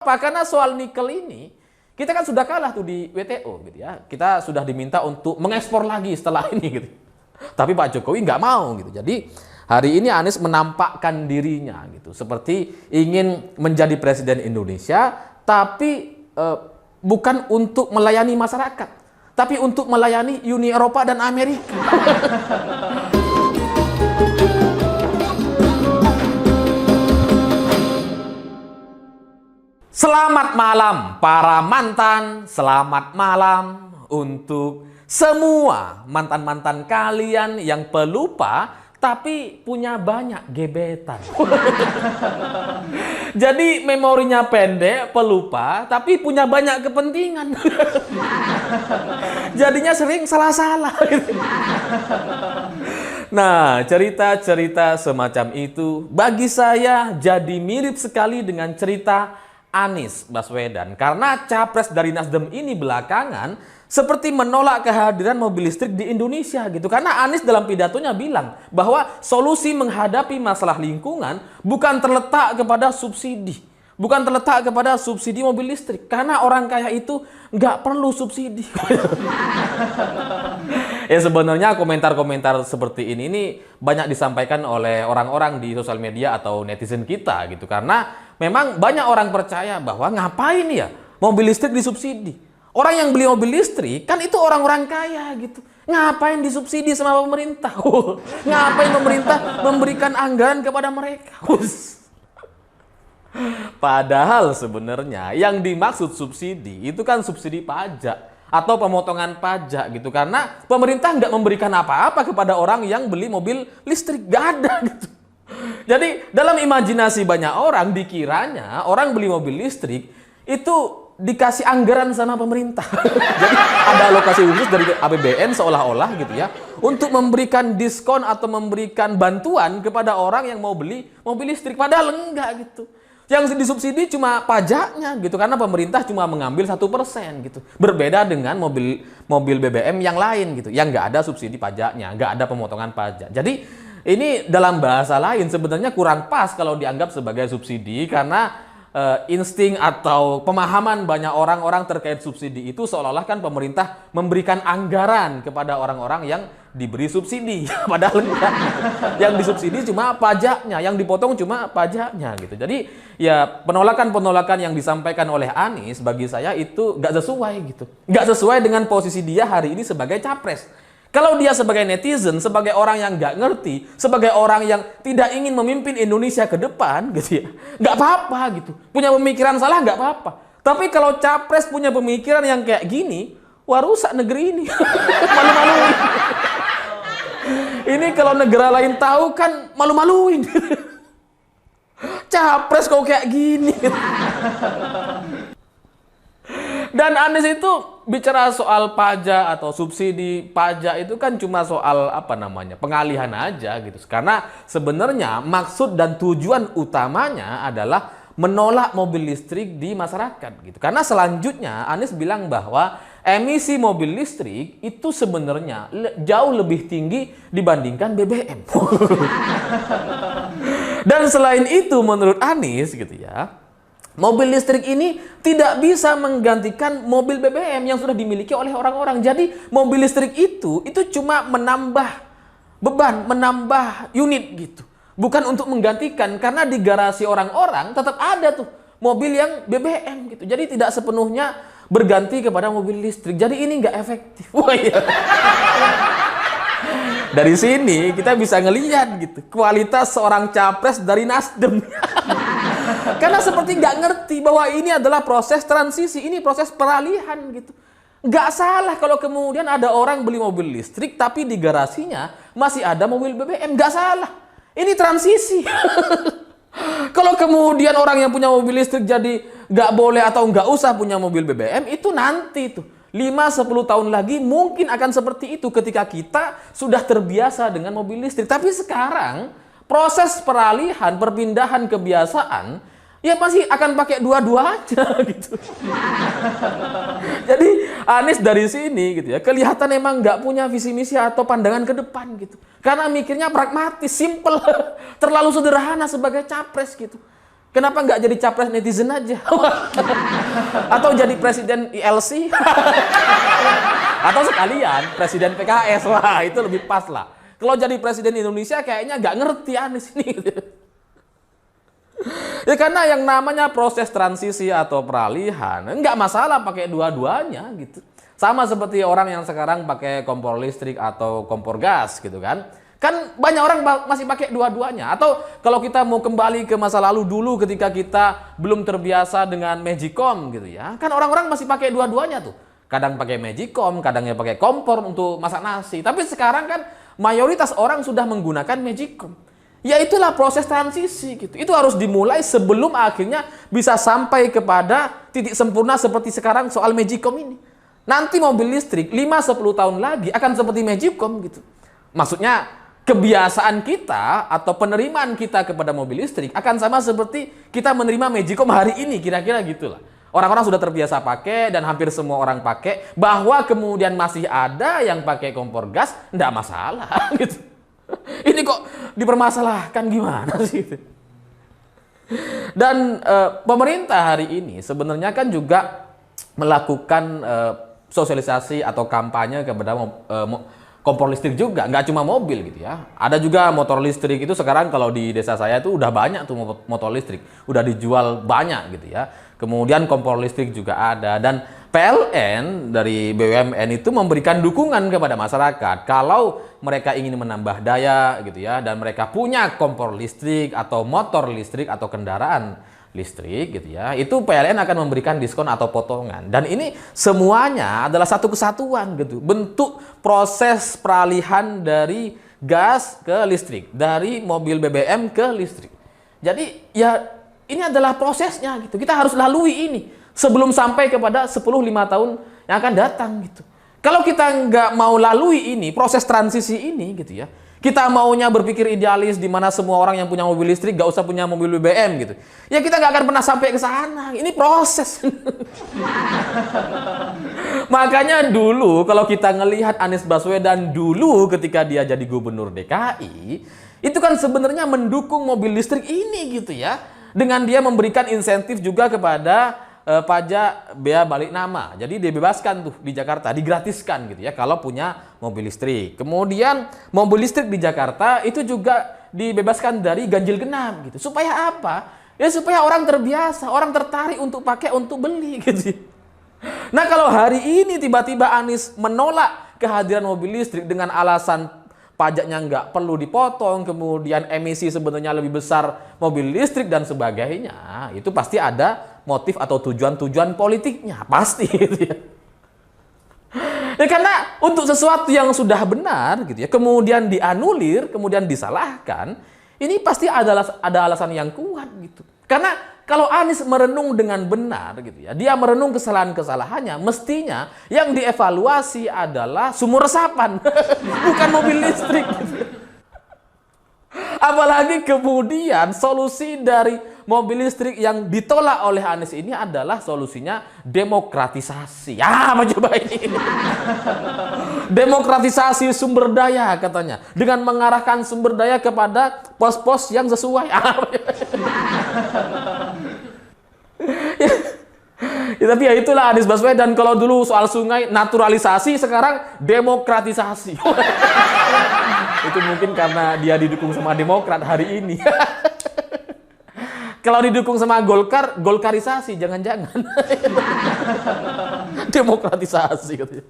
Karena soal nikel ini, kita kan sudah kalah tuh di WTO gitu ya. Kita sudah diminta untuk mengekspor lagi setelah ini gitu. Tapi Pak Jokowi nggak mau gitu. Jadi hari ini Anies menampakkan dirinya gitu, seperti ingin menjadi presiden Indonesia, tapi bukan untuk melayani masyarakat, tapi untuk melayani Uni Eropa dan Amerika. Selamat malam para mantan, selamat malam untuk semua mantan-mantan kalian yang pelupa tapi punya banyak gebetan. Jadi memorinya pendek, pelupa, tapi punya banyak kepentingan. Jadinya sering salah-salah. Nah, cerita-cerita semacam itu bagi saya jadi mirip sekali dengan cerita Anies Baswedan, karena capres dari Nasdem ini belakangan seperti menolak kehadiran mobil listrik di Indonesia gitu. Karena Anies dalam pidatonya bilang bahwa solusi menghadapi masalah lingkungan bukan terletak kepada subsidi, bukan terletak kepada subsidi mobil listrik, karena orang kaya itu nggak perlu subsidi. Ya sebenarnya komentar-komentar seperti ini banyak disampaikan oleh orang-orang di sosial media atau netizen kita gitu, karena memang banyak orang percaya bahwa ngapain ya mobil listrik disubsidi. Orang yang beli mobil listrik kan itu orang-orang kaya gitu. Ngapain disubsidi sama pemerintah? Ngapain pemerintah memberikan anggaran kepada mereka? Padahal sebenarnya yang dimaksud subsidi itu kan subsidi pajak atau pemotongan pajak gitu, karena pemerintah nggak memberikan apa-apa kepada orang yang beli mobil listrik, nggak ada gitu. Jadi dalam imajinasi banyak orang dikiranya orang beli mobil listrik itu dikasih anggaran sama pemerintah. Jadi ada alokasi khusus dari APBN seolah-olah gitu ya, untuk memberikan diskon atau memberikan bantuan kepada orang yang mau beli mobil listrik, padahal enggak gitu. Yang disubsidi cuma pajaknya gitu, karena pemerintah cuma mengambil 1% gitu. Berbeda dengan mobil BBM yang lain gitu, yang nggak ada subsidi pajaknya, nggak ada pemotongan pajak. Jadi ini dalam bahasa lain sebenarnya kurang pas kalau dianggap sebagai subsidi, karena insting atau pemahaman banyak orang-orang terkait subsidi itu seolah-olah kan pemerintah memberikan anggaran kepada orang-orang yang diberi subsidi. Padahal enggak gitu. Yang disubsidi cuma pajaknya, yang dipotong cuma pajaknya gitu. Jadi ya penolakan-penolakan yang disampaikan oleh Anies bagi saya itu nggak sesuai gitu. Nggak sesuai dengan posisi dia hari ini sebagai capres. Kalau dia sebagai netizen, sebagai orang yang nggak ngerti, sebagai orang yang tidak ingin memimpin Indonesia ke depan, gitu ya, nggak apa-apa gitu. Punya pemikiran salah nggak apa-apa. Tapi kalau capres punya pemikiran yang kayak gini, wah rusak negeri ini. Malu-maluin. Ini kalau negara lain tahu kan malu-maluin. Capres kok kayak gini. Dan Anies itu bicara soal pajak atau subsidi pajak itu kan cuma soal pengalihan aja gitu. Karena sebenarnya maksud dan tujuan utamanya adalah menolak mobil listrik di masyarakat gitu. Karena selanjutnya Anies bilang bahwa emisi mobil listrik itu sebenarnya jauh lebih tinggi dibandingkan BBM. Dan selain itu menurut Anies gitu ya, mobil listrik ini tidak bisa menggantikan mobil BBM yang sudah dimiliki oleh orang-orang. Jadi mobil listrik itu cuma menambah beban, menambah unit gitu. Bukan untuk menggantikan, karena di garasi orang-orang tetap ada tuh mobil yang BBM gitu. Jadi tidak sepenuhnya berganti kepada mobil listrik. Jadi ini nggak efektif. Wah, iya. Dari sini kita bisa ngelihat gitu kualitas seorang capres dari Nasdem. Karena seperti nggak ngerti bahwa ini adalah proses transisi, ini proses peralihan gitu. Nggak salah kalau kemudian ada orang beli mobil listrik tapi di garasinya masih ada mobil BBM, nggak salah. Ini transisi. Kalau kemudian orang yang punya mobil listrik jadi nggak boleh atau nggak usah punya mobil BBM, itu nanti tuh 5-10 tahun lagi mungkin akan seperti itu ketika kita sudah terbiasa dengan mobil listrik. Tapi sekarang proses peralihan, perpindahan kebiasaan ya masih akan pakai dua-dua aja gitu. Jadi Anies dari sini gitu ya kelihatan emang nggak punya visi misi atau pandangan ke depan gitu. Karena mikirnya pragmatis, simple, terlalu sederhana sebagai capres gitu. Kenapa nggak jadi capres netizen aja? Atau jadi presiden ILC? Atau sekalian presiden PKS? Wah, itu lebih pas lah. Kalau jadi presiden Indonesia kayaknya nggak ngerti Anies ini. Ya karena yang namanya proses transisi atau peralihan nggak masalah pakai dua-duanya gitu. Sama seperti orang yang sekarang pakai kompor listrik atau kompor gas gitu kan. Kan banyak orang masih pakai dua-duanya. Atau kalau kita mau kembali ke masa lalu dulu ketika kita belum terbiasa dengan Magicom gitu ya. Kan orang-orang masih pakai dua-duanya tuh. Kadang pakai Magicom, kadangnya pakai kompor untuk masak nasi. Tapi sekarang kan mayoritas orang sudah menggunakan Magicom. Ya itulah proses transisi gitu. Itu harus dimulai sebelum akhirnya bisa sampai kepada titik sempurna seperti sekarang soal Magicom ini. Nanti mobil listrik 5-10 tahun lagi akan seperti Magicom gitu. Maksudnya kebiasaan kita atau penerimaan kita kepada mobil listrik akan sama seperti kita menerima Magicom hari ini, kira-kira gitulah. Orang-orang sudah terbiasa pakai dan hampir semua orang pakai, bahwa kemudian masih ada yang pakai kompor gas, enggak masalah gitu. Ini kok dipermasalahkan gimana sih? Dan pemerintah hari ini sebenarnya kan juga melakukan sosialisasi atau kampanye kepada kompor listrik juga, nggak cuma mobil gitu ya. Ada juga motor listrik itu sekarang kalau di desa saya itu udah banyak tuh motor listrik, udah dijual banyak gitu ya. Kemudian kompor listrik juga ada dan PLN dari BUMN itu memberikan dukungan kepada masyarakat kalau mereka ingin menambah daya gitu ya dan mereka punya kompor listrik atau motor listrik atau kendaraan listrik gitu ya, itu PLN akan memberikan diskon atau potongan. Dan ini semuanya adalah satu kesatuan gitu, bentuk proses peralihan dari gas ke listrik, dari mobil BBM ke listrik. Jadi ya ini adalah prosesnya gitu, kita harus lalui ini sebelum sampai kepada 10-5 tahun yang akan datang gitu. Kalau kita nggak mau lalui ini, proses transisi ini gitu ya, kita maunya berpikir idealis di mana semua orang yang punya mobil listrik gak usah punya mobil BBM gitu. Ya kita nggak akan pernah sampai ke sana. Ini proses. Makanya dulu kalau kita ngelihat Anies Baswedan dulu ketika dia jadi gubernur DKI, itu kan sebenarnya mendukung mobil listrik ini gitu ya. Dengan dia memberikan insentif juga kepada pajak bea balik nama. Jadi dibebaskan tuh di Jakarta, digratiskan gitu ya kalau punya mobil listrik. Kemudian mobil listrik di Jakarta itu juga dibebaskan dari ganjil genap gitu. Supaya apa? Ya supaya orang terbiasa, orang tertarik untuk pakai, untuk beli gitu. Nah, kalau hari ini tiba-tiba Anies menolak kehadiran mobil listrik dengan alasan pajaknya nggak perlu dipotong, kemudian emisi sebenarnya lebih besar mobil listrik dan sebagainya, itu pasti ada motif atau tujuan-tujuan politiknya, pasti gitu ya. Ya karena untuk sesuatu yang sudah benar gitu ya, kemudian dianulir, kemudian disalahkan, ini pasti ada alasan yang kuat gitu. Karena kalau Anies merenung dengan benar gitu ya, dia merenung kesalahan-kesalahannya, mestinya yang dievaluasi adalah sumur resapan, bukan mobil listrik gitu. Apalagi kemudian solusi dari mobil listrik yang ditolak oleh Anies ini adalah solusinya demokratisasi. Ya, apa coba ini? Demokratisasi sumber daya katanya. Dengan mengarahkan sumber daya kepada pos-pos yang sesuai. Ya, tapi ya itulah Anies Baswedan. Kalau dulu soal sungai naturalisasi, sekarang demokratisasi. Itu mungkin karena dia didukung sama Demokrat hari ini. Kalau didukung sama Golkar, Golkarisasi, jangan-jangan. Demokratisasi katanya.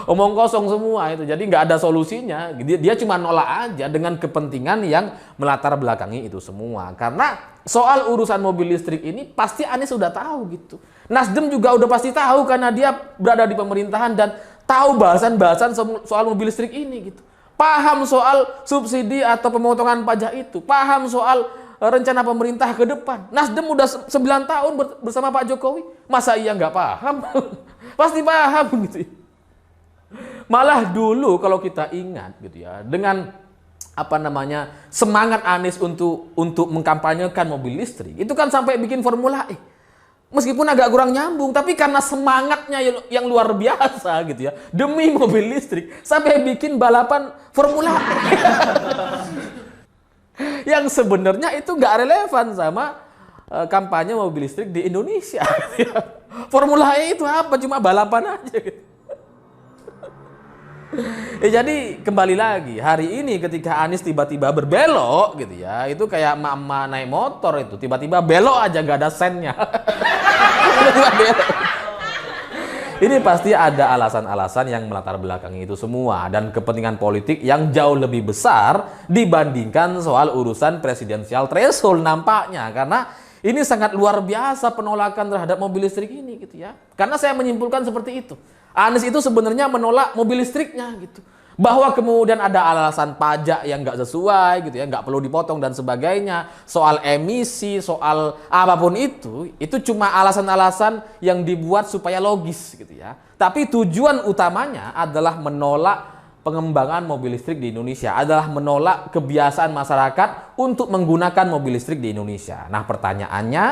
Omong kosong semua itu, jadi nggak ada solusinya. Dia cuma nolak aja dengan kepentingan yang melatar belakangi itu semua. Karena soal urusan mobil listrik ini pasti Anies sudah tahu gitu. Nasdem juga udah pasti tahu karena dia berada di pemerintahan dan tahu bahasan-bahasan soal mobil listrik ini gitu. Paham soal subsidi atau pemotongan pajak itu, paham soal rencana pemerintah ke depan. Nasdem udah 9 tahun bersama Pak Jokowi, masa iya nggak paham? Pasti paham gitu. Malah dulu kalau kita ingat gitu ya, dengan apa namanya semangat Anies untuk mengkampanyekan mobil listrik, itu kan sampai bikin Formula E. Meskipun agak kurang nyambung, tapi karena semangatnya yang luar biasa gitu ya, demi mobil listrik sampai bikin balapan Formula E. yang sebenarnya itu nggak relevan sama kampanye mobil listrik di Indonesia. Gitu ya. Formula E itu apa? Cuma balapan aja. Gitu. Jadi kembali lagi, hari ini ketika Anies tiba-tiba berbelok gitu ya, itu kayak emak-emak naik motor itu, tiba-tiba belok aja gak ada sennya. Tiba-tiba belok. Ini pasti ada alasan-alasan yang melatar belakangi itu semua dan kepentingan politik yang jauh lebih besar dibandingkan soal urusan presidensial threshold nampaknya, karena ini sangat luar biasa penolakan terhadap mobil listrik ini gitu ya. Karena saya menyimpulkan seperti itu. Anies itu sebenarnya menolak mobil listriknya gitu. Bahwa kemudian ada alasan pajak yang nggak sesuai gitu ya, nggak perlu dipotong dan sebagainya. Soal emisi, soal apapun itu cuma alasan-alasan yang dibuat supaya logis gitu ya. Tapi tujuan utamanya adalah menolak pengembangan mobil listrik di Indonesia, adalah menolak kebiasaan masyarakat untuk menggunakan mobil listrik di Indonesia. Nah pertanyaannya,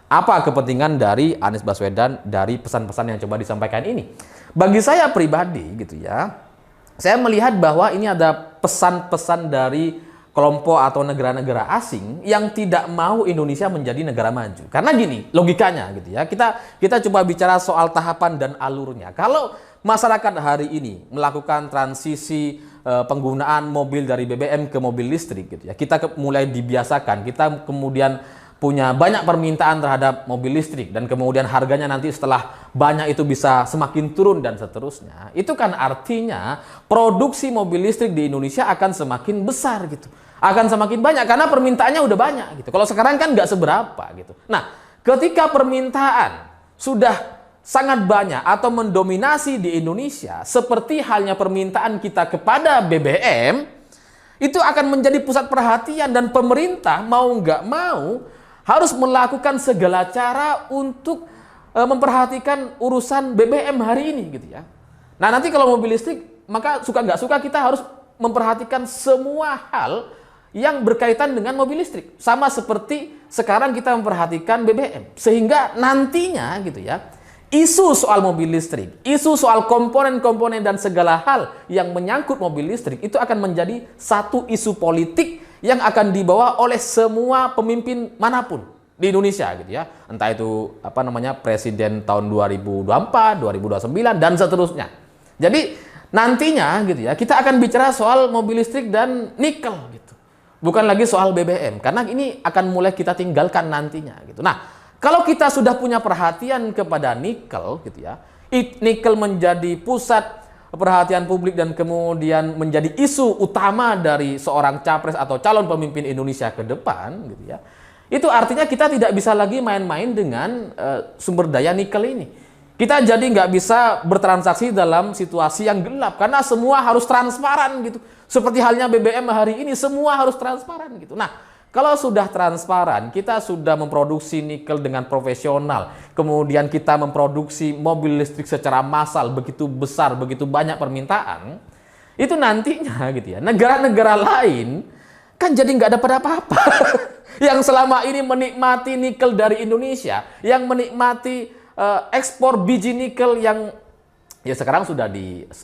apa kepentingan dari Anies Baswedan dari pesan-pesan yang coba disampaikan ini? Bagi saya pribadi gitu ya, saya melihat bahwa ini ada pesan-pesan dari kelompok atau negara-negara asing yang tidak mau Indonesia menjadi negara maju. Karena gini, logikanya gitu ya. Kita coba bicara soal tahapan dan alurnya. Kalau masyarakat hari ini melakukan transisi penggunaan mobil dari BBM ke mobil listrik gitu ya. Kita mulai dibiasakan, kita kemudian punya banyak permintaan terhadap mobil listrik dan kemudian harganya nanti setelah banyak itu bisa semakin turun dan seterusnya. Itu kan artinya produksi mobil listrik di Indonesia akan semakin besar gitu. Akan semakin banyak karena permintaannya udah banyak gitu. Kalau sekarang kan nggak seberapa gitu. Nah, ketika permintaan sudah sangat banyak atau mendominasi di Indonesia, seperti halnya permintaan kita kepada BBM, itu akan menjadi pusat perhatian dan pemerintah mau nggak mau harus melakukan segala cara untuk memperhatikan urusan BBM hari ini gitu ya. Nah nanti kalau mobil listrik, maka suka nggak suka kita harus memperhatikan semua hal yang berkaitan dengan mobil listrik. Sama seperti sekarang kita memperhatikan BBM. Sehingga nantinya gitu ya, isu soal mobil listrik, isu soal komponen-komponen dan segala hal yang menyangkut mobil listrik itu akan menjadi satu isu politik yang akan dibawa oleh semua pemimpin manapun di Indonesia gitu ya. Entah itu presiden tahun 2024, 2029 dan seterusnya. Jadi nantinya gitu ya, kita akan bicara soal mobil listrik dan nikel gitu. Bukan lagi soal BBM karena ini akan mulai kita tinggalkan nantinya gitu. Nah, kalau kita sudah punya perhatian kepada nikel gitu ya, nikel menjadi pusat perhatian publik dan kemudian menjadi isu utama dari seorang capres atau calon pemimpin Indonesia ke depan gitu ya. Itu artinya kita tidak bisa lagi main-main dengan sumber daya nikel ini. Kita jadi nggak bisa bertransaksi dalam situasi yang gelap karena semua harus transparan gitu. Seperti halnya BBM hari ini semua harus transparan gitu. Nah, kalau sudah transparan, kita sudah memproduksi nikel dengan profesional, kemudian kita memproduksi mobil listrik secara massal, begitu besar, begitu banyak permintaan, itu nantinya gitu ya, negara-negara lain kan jadi nggak dapat apa-apa. Yang selama ini menikmati nikel dari Indonesia, yang menikmati ekspor biji nikel yang ya sekarang sudah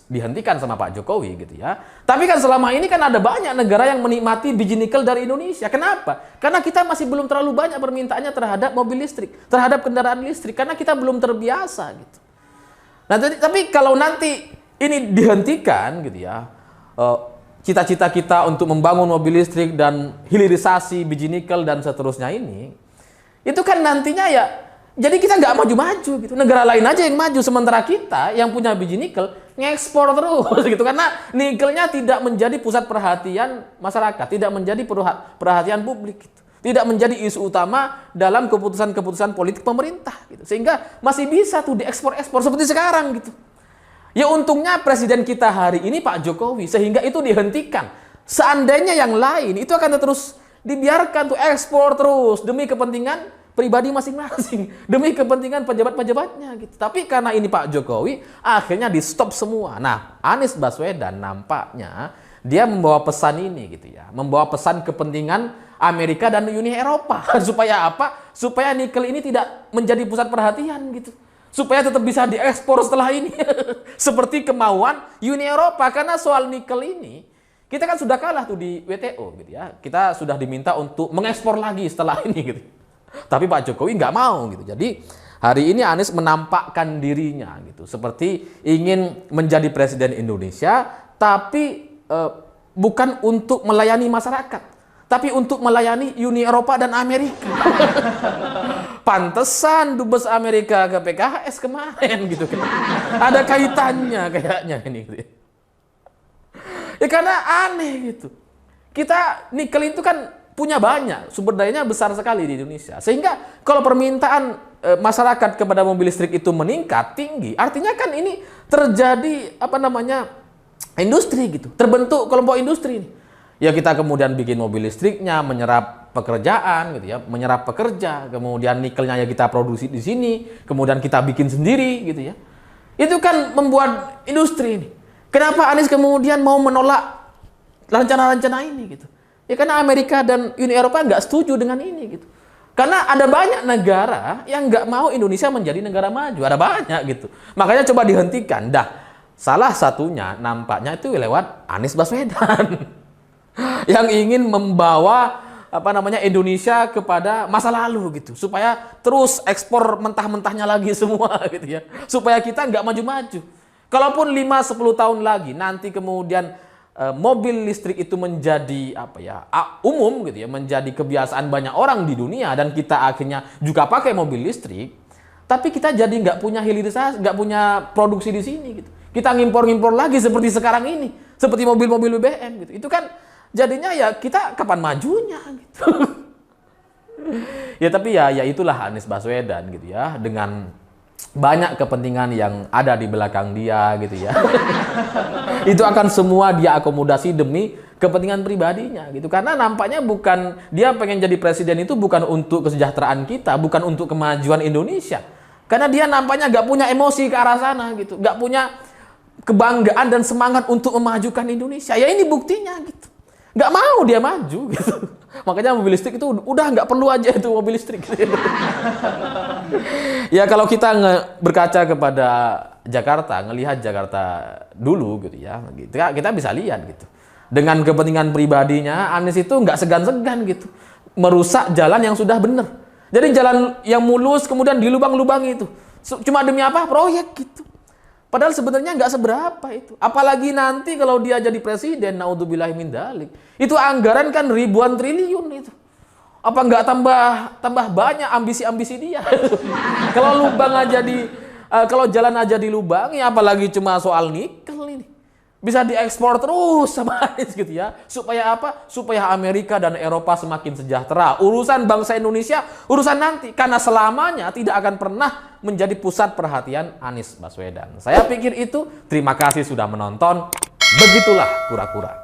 dihentikan sama Pak Jokowi gitu ya. Tapi kan selama ini kan ada banyak negara yang menikmati biji nikel dari Indonesia. Kenapa? Karena kita masih belum terlalu banyak permintaannya terhadap mobil listrik, terhadap kendaraan listrik, karena kita belum terbiasa gitu. Nah, tapi kalau nanti ini dihentikan gitu ya, cita-cita kita untuk membangun mobil listrik dan hilirisasi biji nikel dan seterusnya ini, itu kan nantinya ya jadi kita nggak maju-maju gitu. Negara lain aja yang maju, sementara kita yang punya biji nikel ngekspor terus gitu. Karena nikelnya tidak menjadi pusat perhatian masyarakat, tidak menjadi perhatian publik gitu. Tidak menjadi isu utama dalam keputusan-keputusan politik pemerintah gitu. Sehingga masih bisa tuh diekspor-ekspor seperti sekarang gitu. Ya untungnya presiden kita hari ini Pak Jokowi, sehingga itu dihentikan. Seandainya yang lain itu akan terus dibiarkan tuh ekspor terus demi kepentingan pribadi masing-masing, demi kepentingan pejabat-pejabatnya gitu. Tapi karena ini Pak Jokowi, akhirnya di stop semua. Nah, Anies Baswedan nampaknya dia membawa pesan ini gitu ya, membawa pesan kepentingan Amerika dan Uni Eropa. Supaya apa? Supaya nikel ini tidak menjadi pusat perhatian gitu. Supaya tetap bisa diekspor setelah ini. Seperti kemauan Uni Eropa. Karena soal nikel ini, Kita kan sudah kalah tuh di WTO gitu ya. Kita sudah diminta untuk mengekspor lagi setelah ini gitu. Tapi Pak Jokowi nggak mau gitu. Jadi hari ini Anies menampakkan dirinya gitu, seperti ingin menjadi presiden Indonesia, tapi bukan untuk melayani masyarakat, tapi untuk melayani Uni Eropa dan Amerika. Pantesan dubes Amerika ke PKS kemarin gitu kan. Ada kaitannya kayaknya ini gitu. Ya karena aneh gitu. Kita nikel itu kan punya banyak, sumber dayanya besar sekali di Indonesia. Sehingga kalau permintaan masyarakat kepada mobil listrik itu meningkat tinggi, artinya kan ini terjadi industri gitu. Terbentuk kelompok industri ini. Ya kita kemudian bikin mobil listriknya, menyerap pekerjaan gitu ya, menyerap pekerja, kemudian nikelnya ya kita produksi di sini, kemudian kita bikin sendiri gitu ya. Itu kan membuat industri ini. Kenapa Anies kemudian mau menolak rencana-rencana ini gitu? Ya karena Amerika dan Uni Eropa nggak setuju dengan ini gitu. Karena ada banyak negara yang nggak mau Indonesia menjadi negara maju, ada banyak gitu. Makanya coba dihentikan. Dah, salah satunya nampaknya itu lewat Anies Baswedan yang ingin membawa Indonesia kepada masa lalu gitu, supaya terus ekspor mentah-mentahnya lagi semua gitu ya, supaya kita nggak maju-maju. Kalaupun 5-10 tahun lagi nanti kemudian mobil listrik itu menjadi umum gitu ya, menjadi kebiasaan banyak orang di dunia dan kita akhirnya juga pakai mobil listrik, tapi kita jadi nggak punya hilirisasi, nggak punya produksi di sini gitu. Kita ngimpor-ngimpor lagi seperti sekarang ini, seperti mobil-mobil BBM gitu. Itu kan jadinya ya kita kapan majunya gitu. Ya tapi ya itulah Anies Baswedan gitu ya, dengan banyak kepentingan yang ada di belakang dia gitu ya. Itu akan semua dia akomodasi demi kepentingan pribadinya gitu. Karena nampaknya bukan dia pengen jadi presiden itu bukan untuk kesejahteraan kita, bukan untuk kemajuan Indonesia. Karena dia nampaknya nggak punya emosi ke arah sana gitu, nggak punya kebanggaan dan semangat untuk memajukan Indonesia. Ya ini buktinya gitu. Nggak mau dia maju gitu. Makanya mobil listrik itu udah nggak perlu aja itu mobil listrik gitu. Ya kalau kita berkaca kepada Jakarta, ngelihat Jakarta dulu gitu ya, kita bisa lihat gitu. Dengan kepentingan pribadinya, Anies itu nggak segan-segan gitu merusak jalan yang sudah benar. Jadi jalan yang mulus kemudian dilubang-lubangi itu. Cuma demi apa? Proyek gitu. Padahal sebenarnya nggak seberapa itu. Apalagi nanti kalau dia jadi presiden, naudzubillahi min dzalik. Itu anggaran kan ribuan triliun itu. Apa nggak tambah banyak ambisi-ambisi dia? Kalau lubang aja kalau jalan aja dilubangi, apalagi cuma soal nikel ini. Bisa diekspor terus sama Anies gitu ya. Supaya apa? Supaya Amerika dan Eropa semakin sejahtera. Urusan bangsa Indonesia, urusan nanti. Karena selamanya tidak akan pernah menjadi pusat perhatian Anies Baswedan. Saya pikir itu. Terima kasih sudah menonton. Begitulah kura-kura.